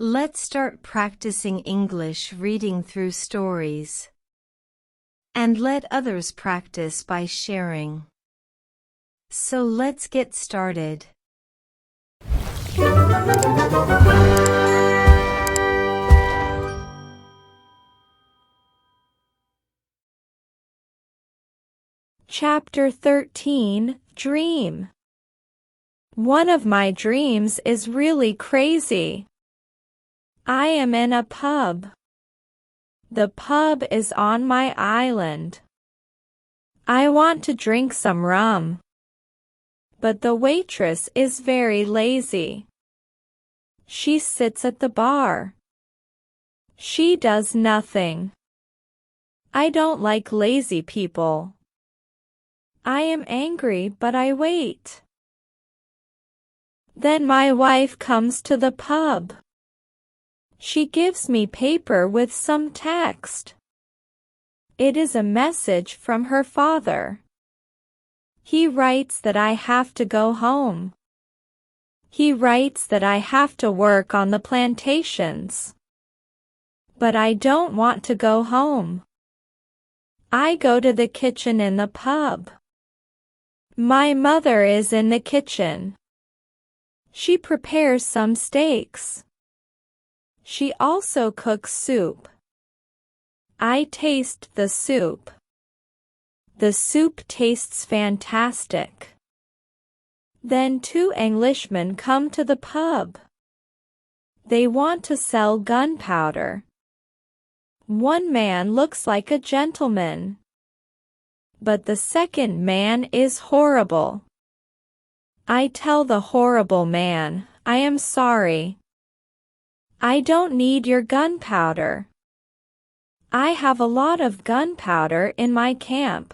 Let's start practicing English reading through stories. And let others practice by sharing. So let's get started. Chapter 13, Dream. One of my dreams is really crazy. I am in a pub. The pub is on my island. I want to drink some rum. But the waitress is very lazy. She sits at the bar. She does nothing. I don't like lazy people. I am angry, but I wait. Then my wife comes to the pub. She gives me paper with some text. It is a message from her father. He writes that I have to go home. He writes that I have to work on the plantations. But I don't want to go home. I go to the kitchen in the pub. My mother is in the kitchen. She prepares some steaks. She also cooks soup. I taste the soup. The soup tastes fantastic. Then two Englishmen come to the pub. They want to sell gunpowder. One man looks like a gentleman. But the second man is horrible. I tell the horrible man, I am sorry. I don't need your gunpowder. I have a lot of gunpowder in my camp.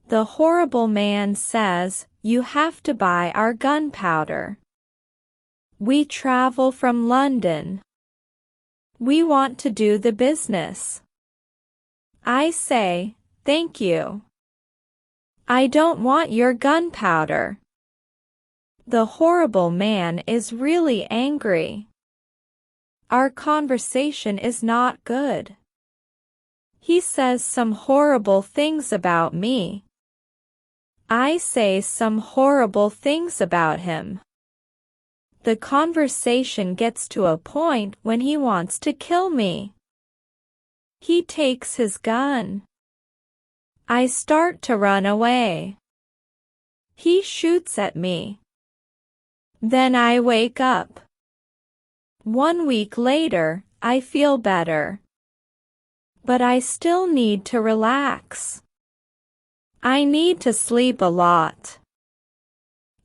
The horrible man says, you have to buy our gunpowder. We travel from London. We want to do the business. I say, thank you. I don't want your gunpowder. The horrible man is really angry. Our conversation is not good. He says some horrible things about me. I say some horrible things about him. The conversation gets to a point when he wants to kill me. He takes his gun. I start to run away. He shoots at me. Then I wake up. 1 week later, I feel better. But I still need to relax. I need to sleep a lot.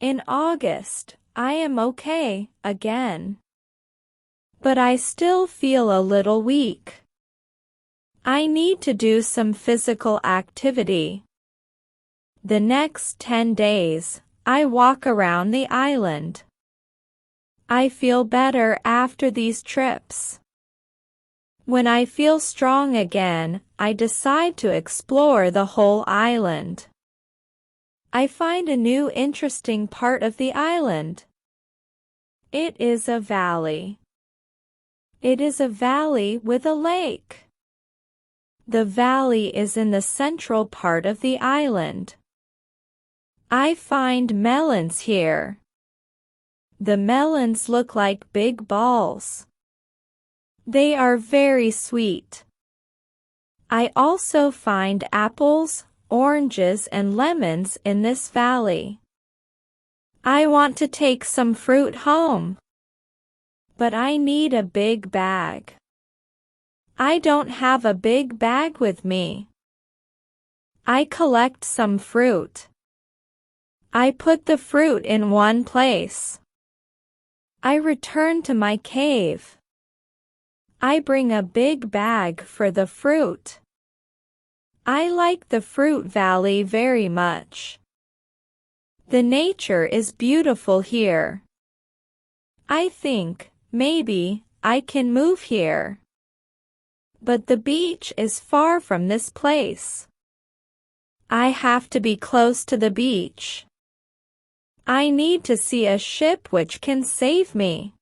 In August, I am okay again. But I still feel a little weak. I need to do some physical activity. The next 10 days, I walk around the island. I feel better after these trips. When I feel strong again, I decide to explore the whole island. I find a new interesting part of the island. It is a valley. It is a valley with a lake. The valley is in the central part of the island. I find melons here. The melons look like big balls. They are very sweet. I also find apples, oranges, and lemons in this valley. I want to take some fruit home. But I need a big bag. I don't have a big bag with me. I collect some fruit. I put the fruit in one place. I return to my cave. I bring a big bag for the fruit. I like the fruit valley very much. The nature is beautiful here. I think, maybe, I can move here. But the beach is far from this place. I have to be close to the beach. I need to see a ship which can save me.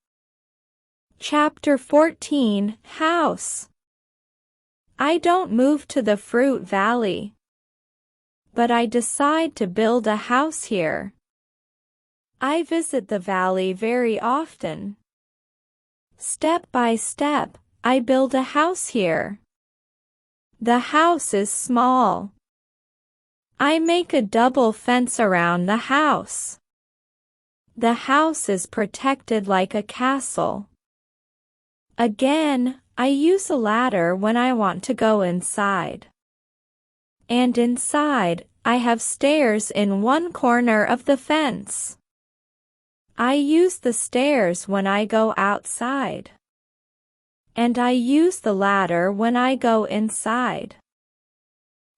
Chapter 14, House. I don't move to the fruit valley, but I decide to build a house here. I visit the valley very often. Step by step, I build a house here. The house is small. I make a double fence around the house. The house is protected like a castle. Again, I use a ladder when I want to go inside. And inside, I have stairs in one corner of the fence. I use the stairs when I go outside. And I use the ladder when I go inside.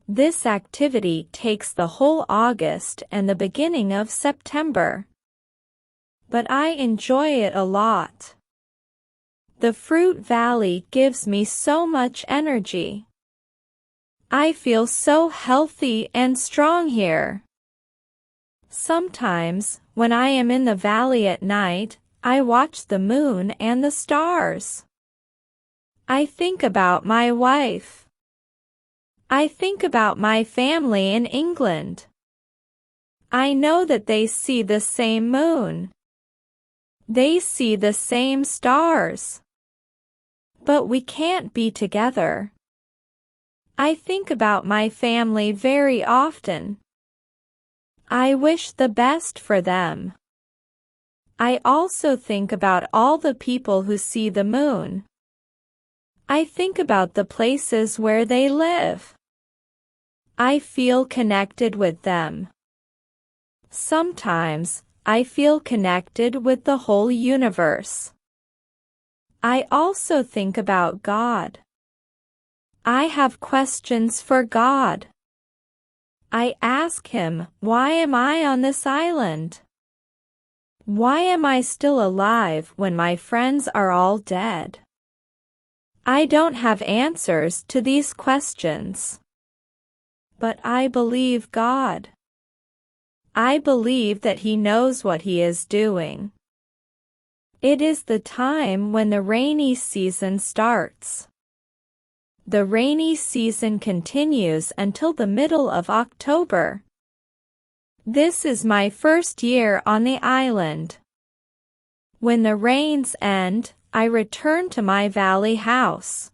This activity takes the whole August and the beginning of September. But I enjoy it a lot. The fruit valley gives me so much energy. I feel so healthy and strong here. Sometimes, when I am in the valley at night, I watch the moon and the stars. I think about my wife. I think about my family in England. I know that they see the same moon. They see the same stars. But we can't be together. I think about my family very often. I wish the best for them. I also think about all the people who see the moon. I think about the places where they live. I feel connected with them. Sometimes, I feel connected with the whole universe. I also think about God. I have questions for God. I ask Him, why am I on this island? Why am I still alive when my friends are all dead? I don't have answers to these questions. But I believe God. I believe that He knows what He is doing. It is the time when the rainy season starts. The rainy season continues until the middle of October. This is my first year on the island. When the rains end, I return to my valley house.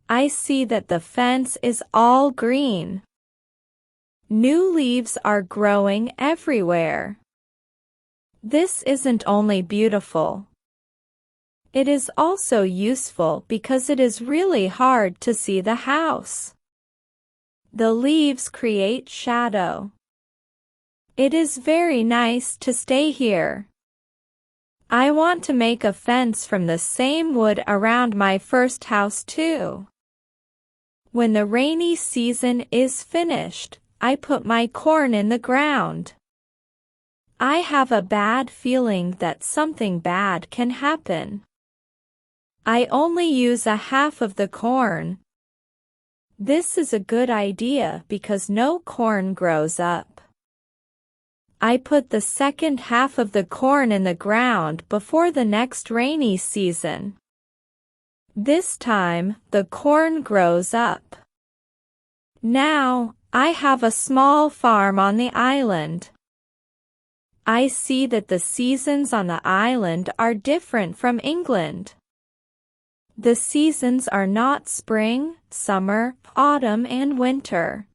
I see that the fence is all green. New leaves are growing everywhere. This isn't only beautiful. It is also useful because it is really hard to see the house. The leaves create shadow. It is very nice to stay here. I want to make a fence from the same wood around my first house too. When the rainy season is finished, I put my corn in the ground. I have a bad feeling that something bad can happen. I only use a half of the corn. This is a good idea because no corn grows up. I put the second half of the corn in the ground before the next rainy season. This time, the corn grows up. Now, I have a small farm on the island. I see that the seasons on the island are different from England. The seasons are not spring, summer, autumn, and winter.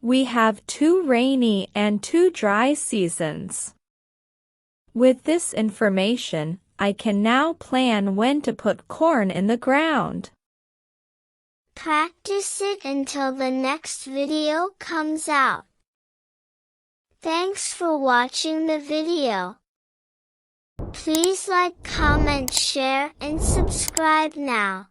We have 2 rainy and 2 dry seasons. With this information, I can now plan when to put corn in the ground. Practice it until the next video comes out. Thanks for watching the video. Please like, comment, share, and subscribe now.